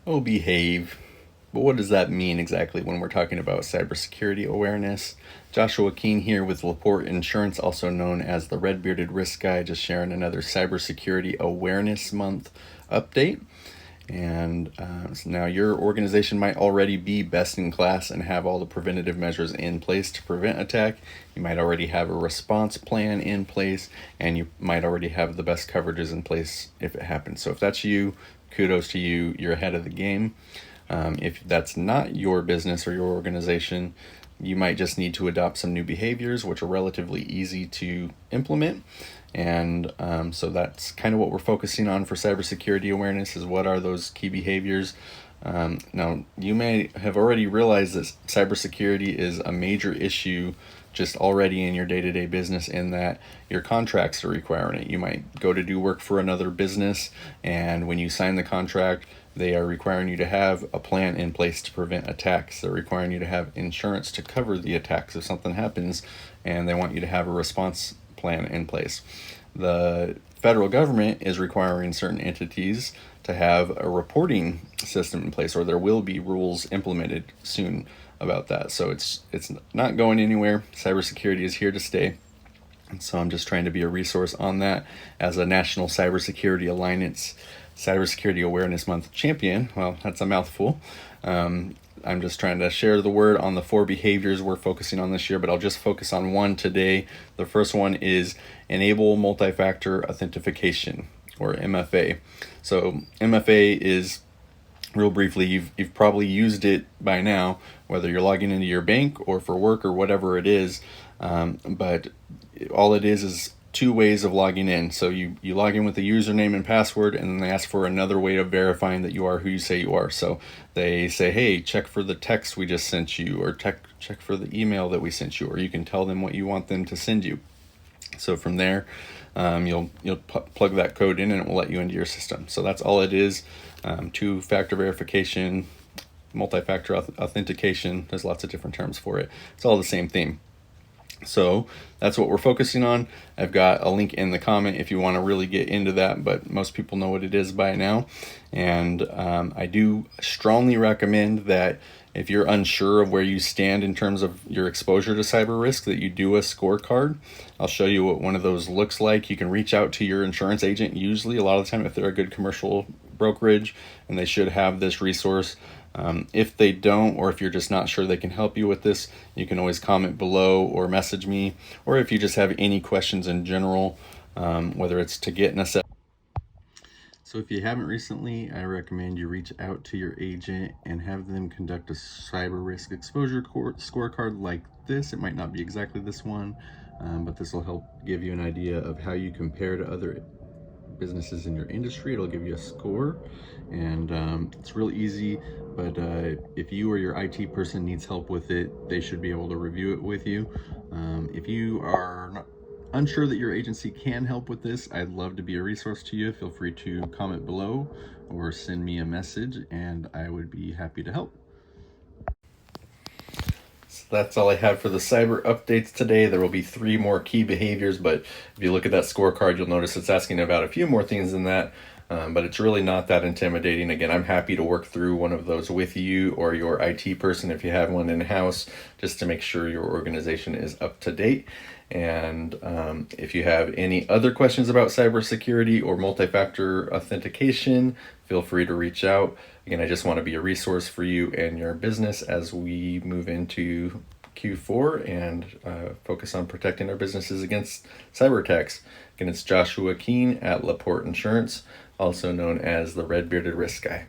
Oh, behave. But what does that mean exactly when we're talking about cybersecurity awareness? Joshua Keene here with Laporte Insurance, also known as the Red Bearded Risk Guy, just sharing another Cybersecurity Awareness Month update. And so now your organization might already be best in class and have all the preventative measures in place to prevent attack. You might already have a response plan in place, and you might already have the best coverages in place if it happens. So if that's you, kudos to you. You're ahead of the game. If that's not your business or your organization, you might just need to adopt some new behaviors, which are relatively easy to implement. And so that's kind of what we're focusing on for cybersecurity awareness, is what are those key behaviors. Now, you may have already realized that cybersecurity is a major issue just already in your day-to-day business, in that your contracts are requiring it. You might go to do work for another business, and when you sign the contract, they are requiring you to have a plan in place to prevent attacks. They're requiring you to have insurance to cover the attacks if something happens, and they want you to have a response plan in place. The federal government is requiring certain entities to have a reporting system in place, or there will be rules implemented soon about that. So it's not going anywhere. Cybersecurity is here to stay. And so I'm just trying to be a resource on that as a National Cybersecurity Alliance Cybersecurity Awareness Month champion. Well, that's a mouthful. I'm just trying to share the word on the 4 behaviors we're focusing on this year, but I'll just focus on one today. The first one is enable multi-factor authentication, or MFA. So MFA is, real briefly, you've probably used it by now, whether you're logging into your bank or for work or whatever it is. But all it is 2 ways of logging in. So you log in with a username and password, and then they ask for another way of verifying that you are who you say you are. So they say, hey, check for the text we just sent you, or check for the email that we sent you, or you can tell them what you want them to send you. So from there, you'll plug that code in, and it will let you into your system. So that's all it is. 2-factor verification, multi-factor authentication. There's lots of different terms for it. It's all the same theme. So that's what we're focusing on. I've got a link in the comment if you want to really get into that, but most people know what it is by now. And I do strongly recommend that if you're unsure of where you stand in terms of your exposure to cyber risk, that you do a scorecard. I'll show you what one of those looks like. You can reach out to your insurance agent, usually a lot of the time, if they're a good commercial brokerage, and they should have this resource. If they don't, or if you're just not sure they can help you with this, you can always comment below or message me. Or if you just have any questions in general, whether it's to get an assessment. So if you haven't recently, I recommend you reach out to your agent and have them conduct a cyber risk exposure scorecard like this. It might not be exactly this one, but this will help give you an idea of how you compare to other businesses in your industry. It'll give you a score, and it's real easy. But if you or your IT person needs help with it, they should be able to review it with you. If you are not unsure that your agency can help with this, I'd love to be a resource to you. Feel free to comment below or send me a message, and I would be happy to help. So that's all I have for the cyber updates today. There will be 3 more key behaviors, but if you look at that scorecard, you'll notice it's asking about a few more things than that. But it's really not that intimidating. Again, I'm happy to work through one of those with you or your IT person if you have one in-house, just to make sure your organization is up to date. And if you have any other questions about cybersecurity or multi-factor authentication, feel free to reach out. Again, I just want to be a resource for you and your business as we move into Q4 and focus on protecting our businesses against cyber attacks. Again, it's Joshua Keene at Laporte Insurance, also known as the Red Bearded Risk Guy.